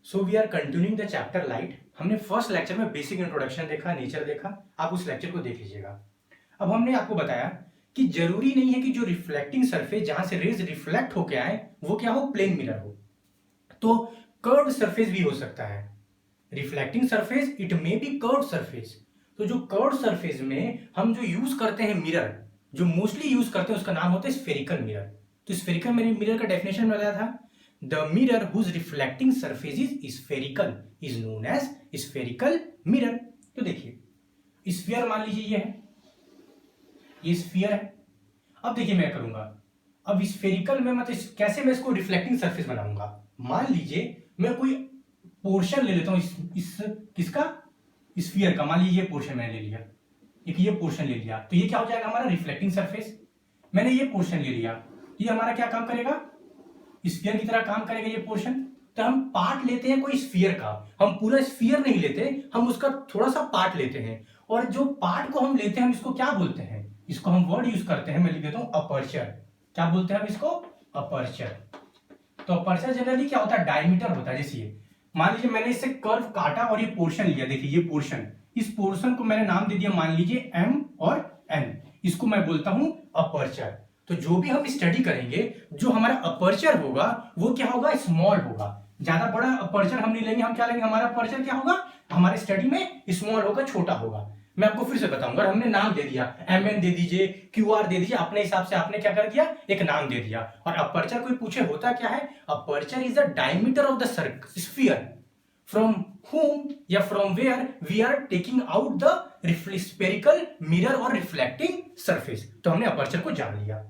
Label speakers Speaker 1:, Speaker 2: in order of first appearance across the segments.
Speaker 1: So we are continuing the chapter light. हमने first lecture में basic introduction देखा, nature देखा, आप उस लेक्चर को देख लीजिएगा। अब हमने आपको बताया कि जरूरी नहीं है कि जो रिफ्लेक्टिंग सरफेस जहां से रेज रिफ्लेक्ट होके आए वो क्या हो, प्लेन मिरर हो। तो कर्व्ड सरफेस भी हो सकता है। Reflecting surface it may be curved surface. तो जो कर्व्ड सरफेस में हम जो यूज करते हैं मिरर, जो मोस्टली यूज करते हैं उसका नाम होता है स्फेरिकल मिरर। तो स्फेरिकल मिरर का डेफिनेशन बताया था, the mirror whose reflecting surface is spherical is known as spherical mirror. तो देखिए स्फीयर मान लीजिए ये है, ये स्फीयर है। अब देखिए मैं करूंगा, अब स्फेरिकल में मतलब कैसे मैं इसको रिफ्लेक्टिंग सरफेस बनाऊंगा। मान लीजिए मैं कोई पोर्शन ले लेता हूं इस किसका, स्फीयर का। मान लीजिए ये पोर्शन मैंने ले लिया, एक ये पोर्शन ले लिया, तो ये क्या हो जाएगा हमारा रिफ्लेक्टिंग सरफेस। मैंने ये पोर्शन ले लिया, ये हमारा क्या काम करेगा, स्फीयर की तरह काम करेगा ये पोर्शन। तो हम पार्ट लेते हैं कोई स्फीयर का, हम पूरा स्फीयर नहीं लेते, हम उसका थोड़ा सा पार्ट लेते हैं। और जो पार्ट को हम लेते हैं हम इसको क्या बोलते हैं, इसको हम वर्ड यूज करते हैं, मैं लिख देता हूं अपर्चर। क्या बोलते हैं हम इसको, अपर्चर। तो अपर्चर जनरली क्या होता है, डायमीटर होता है। जैसे ये मान लीजिए मैंने इससे कर्व काटा और ये पोर्शन लिया, देखिए ये पोर्शन, इस पोर्शन को मैंने नाम दे दिया मान लीजिए m और n, इसको मैं बोलता हूं अपर्चर। तो जो भी हम स्टडी करेंगे, जो हमारा अपर्चर होगा वो क्या होगा, स्मॉल होगा। ज्यादा बड़ा अपर्चर हम नहीं लेंगे, हम क्या लेंगे, हमारा अपर्चर क्या होगा हमारे स्टडी में स्मॉल होगा, छोटा होगा। मैं आपको फिर से बताऊंगा, हमने नाम दे दिया mn दे दीजिए, QR दे दीजिए, अपने हिसाब से आपने क्या कर दिया, एक नाम दे दिया। और अपर्चर कोई पूछे होता क्या है, aperture is the diameter of the sphere from whom या from where we are taking out the spherical mirror और रिफ्लेक्टिंग सरफेस। तो हमने अपर्चर को जान लिया।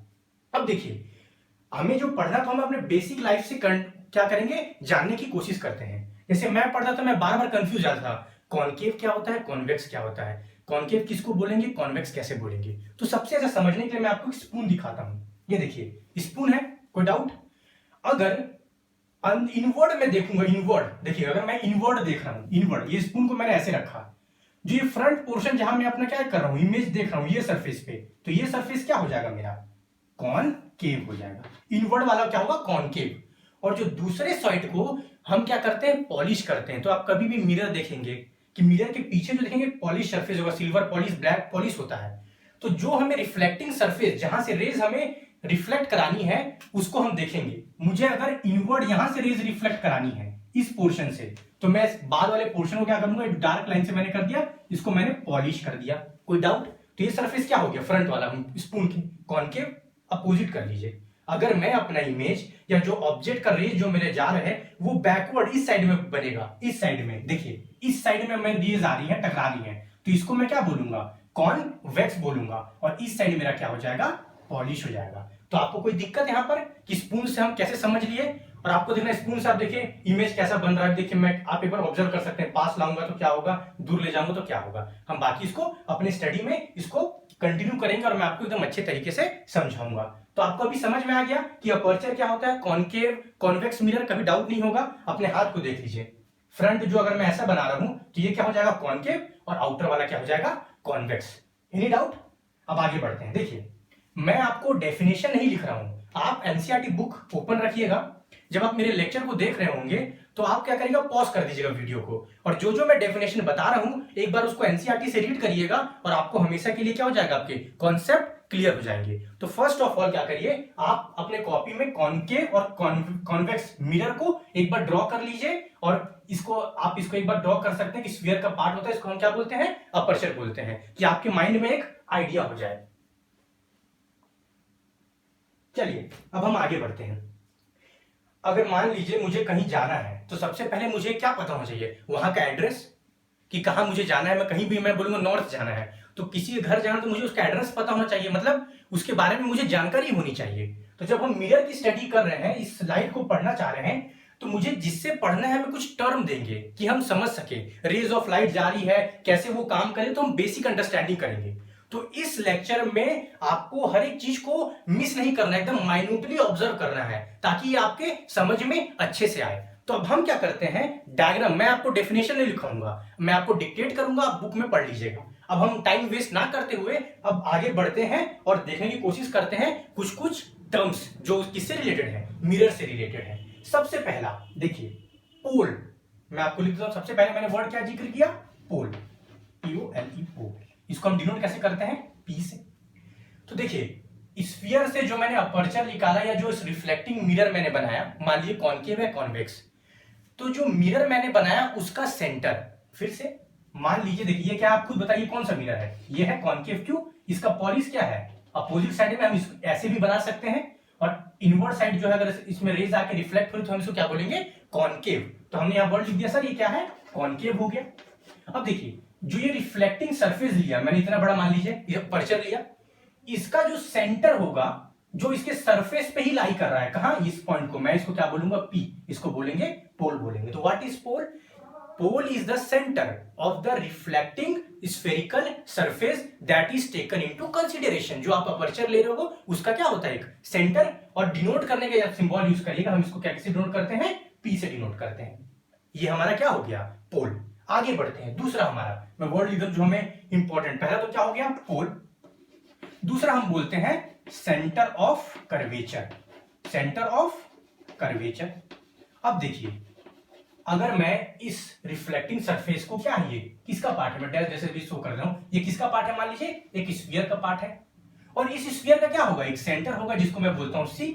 Speaker 1: अब देखिए हमें जो पढ़ना था, हम अपने बेसिक लाइफ से क्या करेंगे, जानने की कोशिश करते हैं। जैसे मैं पढ़ता था, मैं बार बार कंफ्यूज जाता था, कॉनकेव क्या होता है, कॉन्वेक्स क्या होता है, कॉनकेव किसको बोलेंगे, कॉन्वेक्स कैसे बोलेंगे। तो सबसे अच्छा समझने के लिए मैं आपको एक स्पून दिखाता हूं। ये देखिए स्पून है, कोई डाउट। अगर इनवर्ड में देखूंगा, इनवर्ड देखिए, अगर मैं इनवर्ड देख रहा हूं, इनवर्ड ये स्पून को मैंने ऐसे रखा, जो ये फ्रंट पोर्शन जहां मैं अपना क्या कर रहा हूं, इमेज देख रहा हूं ये सरफेस पे, तो ये सरफेस क्या हो जाएगा मेरा, कॉनकेव हो जाएगा। इनवर्ड वाला क्या होगा, कॉनकेव। और जो दूसरे साइड को हम क्या करते हैं, पॉलिश करते हैं। तो आप कभी भी मिरर देखेंगे कि मिरर के पीछे जो देखेंगे पॉलिश सरफेस होगा, सिल्वर पॉलिश, ब्लैक पॉलिश होता है। तो जो हमें रिफ्लेक्टिंग सरफेस, जहां से रेज हमें रिफ्लेक्ट करानी है उसको हम देखेंगे। मुझे अगर इनवर्ड यहां से रेज रिफ्लेक्ट करानी है इस पोर्शन से, तो मैं बाद वाले पोर्शन को क्या करूंगा, डार्क लाइन से मैंने कर दिया, इसको मैंने पॉलिश कर दिया। कोई डाउट। तो ये सरफेस क्या हो गया, फ्रंट वाला स्पून की कॉनकेव। अपोजिट कर लीजिए, अगर मैं अपना इमेज या जो ऑब्जेक्ट का रेज जो मेरे जा रहे हैं वो बैकवर्ड इस साइड में बनेगा, इस साइड में देखिए, इस साइड में मैं रेज आ रही है, टकरा रही है, तो इसको मैं क्या बोलूंगा, कॉन्वेक्स बोलूंगा। और इस साइड मेरा क्या हो जाएगा, पॉलिश हो जाएगा। तो आपको कोई दिक्कत यहां पर कि स्पून से हम कैसे समझ लिए। और आपको देखना स्पून से आप देखिए इमेज कैसा बन रहा है, देखिए मैं आप एक बार ऑब्जर्व कर सकते हैं, पास लाऊंगा तो क्या होगा, दूर ले जाऊंगा तो क्या होगा। हम बाकी इसको अपने स्टडी में इसको कंटिन्यू करेंगे और मैं आपको एकदम अच्छे तरीके से समझाऊंगा। तो आपको अभी समझ में आ गया कि अपर्चर क्या होता है, कॉनकेव, कॉन्वेक्स मिरर, कभी डाउट नहीं होगा। अपने हाथ को देख लीजिए, फ्रंट जो अगर मैं ऐसा बना रहा हूं तो ये क्या हो जाएगा, कॉनकेव, और आउटर वाला क्या हो जाएगा, कॉन्वेक्स। Any doubt. अब आगे बढ़ते हैं। देखिए मैं आपको डेफिनेशन नहीं लिख रहा हूं, आप एनसीईआरटी बुक ओपन रखिएगा। जब आप मेरे लेक्चर को देख रहे होंगे तो आप क्या करिएगा, पॉज कर दीजिएगा वीडियो को, और जो जो मैं डेफिनेशन बता रहा हूं एक बार उसको एनसीईआरटी से रीड करिएगा, और आपको हमेशा के लिए क्या हो जाएगा, आपके कॉन्सेप्ट क्लियर हो जाएंगे। तो फर्स्ट ऑफ ऑल क्या करिए, आप अपने कॉपी में कॉनकेव और कॉन्वेक्स मिरर को एक बार ड्रॉ कर लीजिए। और इसको आप इसको एक बार ड्रॉ कर सकते हैं कि स्फीयर का पार्ट होता है, इसको हम क्या बोलते हैं, अपर्चर बोलते हैं, कि आपके माइंड में एक आइडिया हो जाए। चलिए अब हम आगे बढ़ते हैं। अगर मान लीजिए मुझे कहीं जाना है तो सबसे पहले मुझे क्या पता होना चाहिए, वहां का एड्रेस, कि कहां मुझे जाना है। मैं कहीं भी मैं बोलूंगा नॉर्थ जाना है, तो किसी के घर जाना तो मुझे उसका एड्रेस पता होना चाहिए, मतलब उसके बारे में मुझे जानकारी होनी चाहिए। तो जब हम मिरर की स्टडी कर रहे हैं, इस स्लाइड को पढ़ना चाह रहे हैं, तो मुझे जिससे पढ़ना है हमें कुछ टर्म देंगे कि हम समझ सके, रेज ऑफ लाइट जा रही है कैसे वो काम करे, तो हम बेसिक अंडरस्टैंडिंग करेंगे। तो इस लेक्चर में आपको हर एक चीज को मिस नहीं करना है, एकदम माइन्यूटली ऑब्जर्व करना है, ताकि ये आपके समझ में अच्छे से आए। तो अब हम क्या करते हैं, डायग्राम, मैं आपको डेफिनेशन नहीं लिखाऊंगा, मैं आपको डिक्टेट करूंगा, आप बुक में पढ़ लीजिएगा। अब हम टाइम वेस्ट ना करते हुए अब आगे बढ़ते हैं और देखने की कोशिश करते हैं कुछ कुछ टर्म्स जो किससे रिलेटेड है, मिरर से रिलेटेड है। सबसे पहला देखिए, पोल। मैं आपको लिख देता हूं। सबसे पहले मैंने वर्ड क्या जिक्र किया, पोल, POLE, पोल। इसको हम डिनोट कैसे करते हैं, P से। तो देखिए स्फीयर से जो मैंने अपर्चर निकाला या जो रिफ्लेक्टिंग मिरर मैंने बनाया, मान लीजिए कॉनकेव है कॉन्वेक्स, तो जो मिरर मैंने बनाया उसका सेंटर, फिर से मान लीजिए, देखिए क्या, आप खुद बताइए कौन सा मिरर है, ये है कॉनकेव। क्यों, इसका पॉलिश क्या है, अपोजिट साइड में। हम इसको ऐसे भी बना सकते हैं, और इनवर्ट साइड जो है अगर इसमें रेज आके रिफ्लेक्ट हो तो हम इसको क्या बोलेंगे, कॉनकेव। तो हमने यहां वर्ड लिख दिया सर, ये क्या है, कॉनकेव हो गया। अब देखिए जो ये रिफ्लेक्टिंग सरफेस लिया मैंने, इतना बड़ा मान लीजिए ये अपर्चर लिया, इसका जो सेंटर होगा जो इसके सरफेस पे ही लाई कर रहा है, कहां, इस पॉइंट को, मैं इसको क्या बोलूंगा, P, इसको बोलेंगे पोल बोलेंगे। तो what is pole, pole is the centre of the reflecting spherical surface that is taken into consideration. जो आप अपर्चर ले रहे हो उसका क्या होता है, एक सेंटर। और डिनोट करने का जब सिंबल यूज करिएगा, हम इसको क्या कैसे डिनोट करते हैं, P से डिनोट करते हैं। ये हमारा क्या हो गया, पोल। आगे बढ़ते हैं, दूसरा हमारा, मैं वर्ड लिख दूं जो हमें इंपॉर्टेंट, पहला तो क्या हो गया, पोल। दूसरा हम बोलते हैं centre of curvature, centre of curvature. अब देखिए अगर मैं इस रिफ्लेक्टिंग सरफेस को, क्या है ये, किसका पार्ट है, मैं डैश जैसे भी शो कर रहा हूं, ये किसका पार्ट है, मान लीजिए एक स्फीयर का पार्ट है, और इस स्फीयर का क्या होगा, एक सेंटर होगा जिसको मैं बोलता हूं C।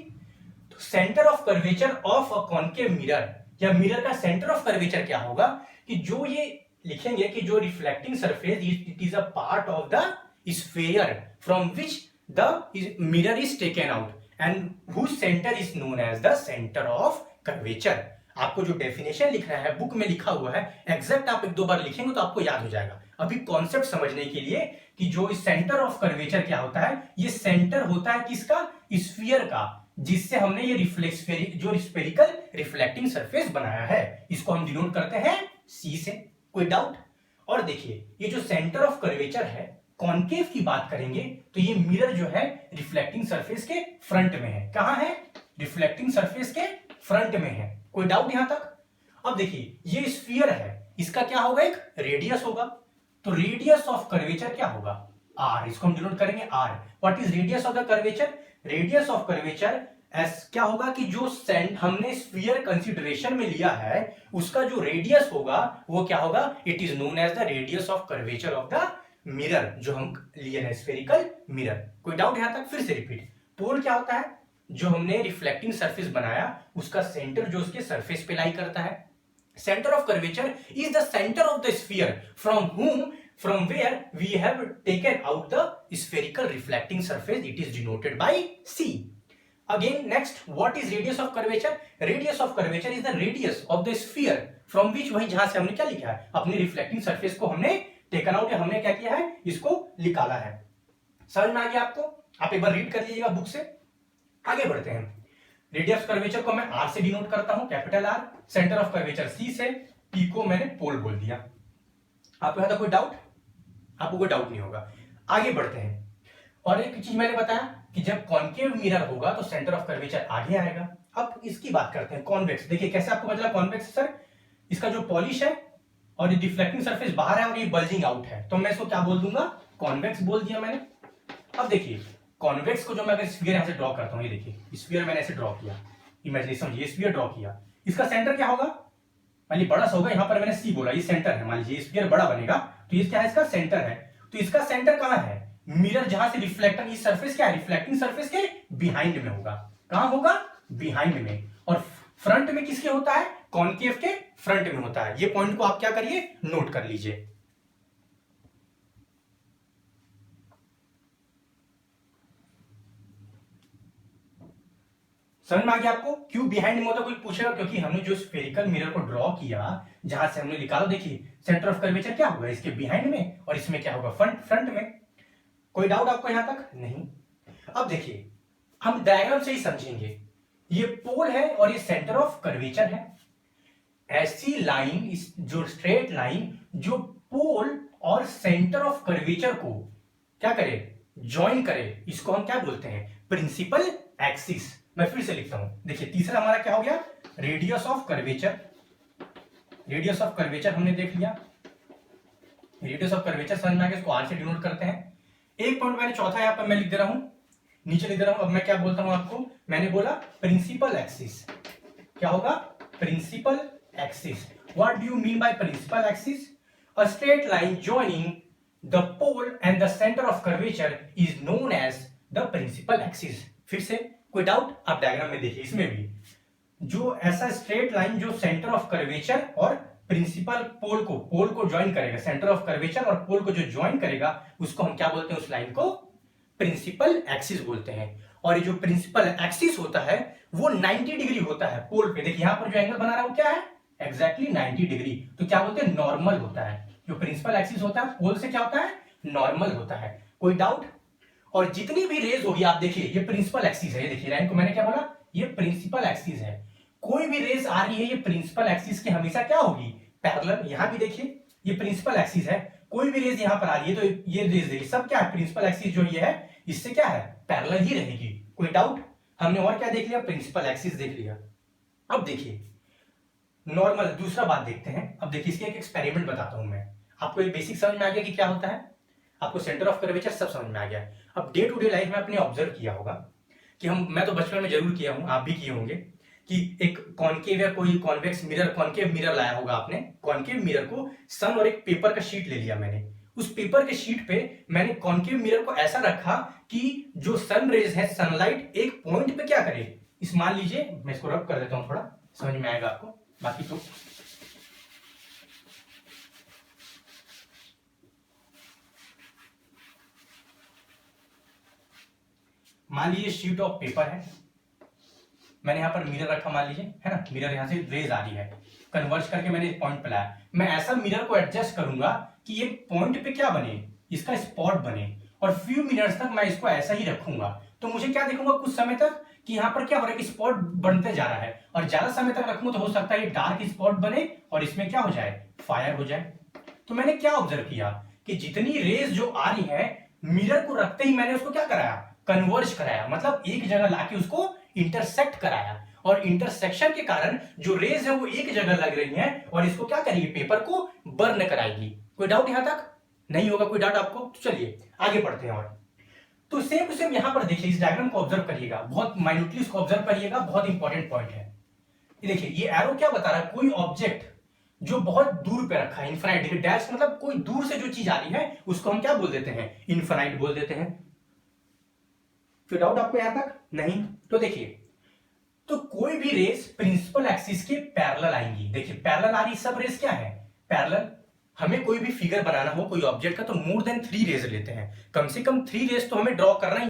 Speaker 1: तो centre of curvature of a concave mirror, या मिरर का सेंटर ऑफ कर्वेचर क्या होगा, कि जो ये लिखेंगे कि जो reflecting surface it is a part of the sphere from which the mirror is taken out and whose centre is known as the centre of curvature. आपको जो डेफिनेशन लिखना है बुक में लिखा हुआ है, एग्जैक्ट आप एक दो बार लिखेंगे तो आपको याद हो जाएगा। अभी कॉन्सेप्ट समझने के लिए कि जो सेंटर ऑफ कर्वेचर क्या होता है, ये सेंटर होता है किसका, स्फीयर का, जिससे हमने ये जो स्फेरिकल रिफ्लेक्टिंग सरफेस बनाया है, इसको हम डिनोट करते हैं C से। कोई डाउट। और देखिए ये जो सेंटर ऑफ कर्वेचर है, कॉनकेव की बात करेंगे तो ये मिरर जो है रिफ्लेक्टिंग सरफेस के फ्रंट में है। कहां है, रिफ्लेक्टिंग सरफेस के फ्रंट में है। कोई डाउट यहां तक। अब देखिए ये स्फीयर है, इसका क्या होगा, एक रेडियस होगा, तो रेडियस ऑफ कर्वेचर क्या होगा, R, इसको हम डिनोट करेंगे R। What is radius of the curvature, radius of curvature S क्या होगा, कि जो हमने स्फीयर कंसीडरेशन में लिया है उसका जो रेडियस होगा वो क्या होगा, it is known as the radius of curvature of the mirror, जो हम लिए हैं स्फेरिकल मिरर। कोई डाउट यहां तक, फिर से रिपीट। पोल क्या होता है, जो हमने रिफ्लेक्टिंग सरफेस बनाया उसका सेंटर जो उसके सरफेस पे लाई करता है। Centre of curvature is the centre of the sphere from where we have taken out the spherical reflecting surface, it is denoted by C. Again next, what is radius of curvature, radius of curvature is the radius of the sphere from which, वही जहां से हमने क्या लिखा है, अपनी reflecting surface को हमने टेकन आउट, हमने क्या किया है, इसको निकाला है। समझ में आ गया आपको, आप एक बार रीड कर लीजिएगा बुक से। आगे बढ़ते हैं, रेडियस कर्वेचर को मैं R से डिनोट करता हूं, capital R, centre of curvature C से, P को मैंने पोल बोल दिया। आपको यहां तक कोई डाउट, आपको कोई डाउट नहीं होगा। आगे बढ़ते हैं, और एक चीज मैंने बताया कि जब कॉनकेव मिरर होगा तो सेंटर ऑफ कर्वेचर आगे आएगा। अब इसकी बात करते हैं, कॉन्वेक्स। देखिए कैसे आपको मतलब कॉन्वेक्स, सर इसका जो पॉलिश है और ये डिफ्लेक्टिंग सरफेस बाहर है और ये बल्जिंग आउट है, तो मैं इसको क्या बोल दूंगा, कॉन्वेक्स बोल दिया मैंने। अब देखिए कॉन्वेक्स को जो मैं अगर स्फीयर यहां से ड्रॉ करता हूं, ये देखिए स्फीयर मैंने ऐसे ड्रॉ किया, इमेजिनेशन, ये स्फीयर ड्रॉ किया, इसका सेंटर क्या होगा, मान लीजिए बड़ा सा होगा, यहां पर मैंने C बोला, ये सेंटर है, मान लीजिए स्फीयर बड़ा बनेगा तो ये क्या है, इसका सेंटर है। तो इसका सेंटर कहां है, मिरर जहां से रिफ्लेक्टर, ये सरफेस क्या है, रिफ्लेक्टिंग सरफेस के बिहाइंड में होगा। कहां होगा, बिहाइंड में। और फ्रंट में किसके होता है, कॉनकेव के फ्रंट में होता है। ये पॉइंट को आप क्या करिए, नोट कर लीजिए। समझ में आ गया आपको, क्यों बिहाइंड में होता, कोई पूछेगा, क्योंकि हमने जो स्फेरिकल मिरर को ड्रॉ किया जहां से हमने निकाला, देखिए सेंटर ऑफ कर्वेचर क्या होगा, इसके बिहाइंड में, और इसमें क्या होगा, फ्रंट में। कोई डाउट आपको यहां तक नहीं। अब देखिए हम डायग्राम से ही समझेंगे, ये पोल है और ये सेंटर ऑफ कर्वेचर है। ऐसी लाइन, जो स्ट्रेट लाइन जो पोल और सेंटर ऑफ कर्वेचर को क्या करे, ज्वाइन करे, इसको हम क्या बोलते हैं, प्रिंसिपल एक्सिस। मैं फिर से लिखता हूं, देखिए तीसरा हमारा क्या हो गया, radius of curvature. Radius of curvature हमने देख लिया, रेडियस ऑफ कर्वेचर समझ में आ गया, इसको R से डिनोट करते हैं। एक पॉइंट मैंने चौथा यहां पर मैं लिख दे रहा हूं, नीचे लिख दे रहा हूं। अब मैं क्या बोलता हूं आपको, मैंने बोला प्रिंसिपल एक्सिस, क्या होगा, principal axis. What do you mean by principal axis? A straight line joining the pole and the centre of curvature is known as the principal axis. फिर से कोई डाउट? आप डायग्राम में देखिए, इसमें भी जो ऐसा स्ट्रेट लाइन जो सेंटर ऑफ कर्वेचर और प्रिंसिपल पोल को ज्वाइन करेगा, सेंटर ऑफ कर्वेचर और पोल को जो ज्वाइन करेगा उसको हम क्या बोलते हैं? उस लाइन को प्रिंसिपल एक्सिस बोलते हैं। और ये जो प्रिंसिपल एक्सिस होता है वो 90 डिग्री होता है पोल पे। देखिए यहां पर जो एंगल बना रहा है वो क्या है? Exactly 90 degree. तो क्या बोलते हैं? नॉर्मल होता है। जो प्रिंसिपल एक्सिस होता है पोल से क्या होता है? नॉर्मल होता है। कोई डाउट? और जितनी भी रेज होगी, आप देखिए ये प्रिंसिपल एक्सिस है, ये देखिए लाइन को मैंने क्या बोला? ये प्रिंसिपल एक्सिस है। कोई भी रेज आ रही है ये प्रिंसिपल एक्सिस के हमेशा क्या होगी? पैरेलल। यहां भी देखिए ये प्रिंसिपल एक्सिस है, कोई भी रेज यहां पर आ रही है तो ये रेज देखिए सब क्या है? प्रिंसिपल एक्सिस जो ये है इससे क्या है? पैरेलल ही रहेगी। कोई डाउट? हमने और क्या देख लिया? प्रिंसिपल एक्सिस देख लिया। अब देखिए नॉर्मल दूसरा बात देखते हैं। अब देखिए इसके एक एक्सपेरिमेंट बताता हूं मैं आपको। एक बेसिक समझ में आ गया कि क्या होता है, आपको सेंटर ऑफ कर्वेचर सब समझ में आ गया। अब डे टू डे लाइफ में आपने ऑब्जर्व किया होगा कि मैं तो बचपन में जरूर किया हूं, आप भी किए होंगे कि एक कॉनकेव या कोई कॉन्वेक्स मिरर, कॉनकेव मिरर लाया होगा आपने। कॉनकेव मिरर को सन और एक पेपर का शीट ले लिया मैंने। उस पेपर के शीट पे मैंने कॉनकेव मिरर को ऐसा रखा कि जो सन रेज है, सनलाइट एक पॉइंट पे क्या करे? इस मान लीजिए, मैं इसको रब कर देता हूं, थोड़ा समझ में आएगा आपको। बाकी तो मान लीजिए शीट ऑफ पेपर है, मैंने यहां पर मिरर रखा मान लीजिए, है ना? मिरर यहां से रेज आ रही है, कन्वर्ज करके मैंने एक पॉइंट पे लाया। मैं ऐसा मिरर को एडजस्ट करूंगा कि ये पॉइंट पे क्या बने? इसका स्पॉट बने। और फ्यू मिनट्स तक मैं इसको ऐसा ही रखूंगा तो मुझे क्या देखूंगा कुछ समय तक कि यहां पर क्या हो रहा है? स्पॉट बनते जा रहा है। और ज्यादा समय तक रखूंगा तो हो सकता है ये डार्क स्पॉट बने और इसमें क्या हो जाए? फायर हो जाए। तो मैंने क्या ऑब्जर्व किया कि जितनी रेज जो आ रही है, मिरर को रखते ही मैंने उसको क्या कराया? कन्वर्ज कराया, मतलब एक जगह लाके उसको इंटरसेक्ट कराया। और इंटरसेक्शन के कारण जो रेज है वो एक जगह लग रही है और इसको क्या करेगी? पेपर को बर्न कराएगी। कोई डाउट यहां तक? नहीं होगा कोई डाउट आपको? तो चलिए आगे बढ़ते हैं। और तो सेम टू सेम यहां पर देखिए, इस डायग्राम को ऑब्जर्व करिएगा, बहुत माइन्यूटली इसको ऑब्जर्व करिएगा, बहुत इंपॉर्टेंट पॉइंट है। ये देखिए ये एरो क्या बता रहा है? कोई ऑब्जेक्ट जो बहुत दूर पे रखा है, इनफाइनाइट। डैश मतलब कोई दूर से जो चीज आ रही है उसको हम क्या बोल देते हैं? इनफाइनाइट बोल देते हैं। कोई डाउट आपको यहां तक? नहीं? तो देखिए, तो कोई भी रेस प्रिंसिपल एक्सिस के पैरेलल आएंगी। देखिए पैरेलल आ रही सब रेस क्या है? पैरेलल। हमें कोई भी फिगर बनाना हो कोई ऑब्जेक्ट का तो मोर देन 3 रेज लेते हैं, कम से कम 3 रेज तो हमें ड्रॉ करना ही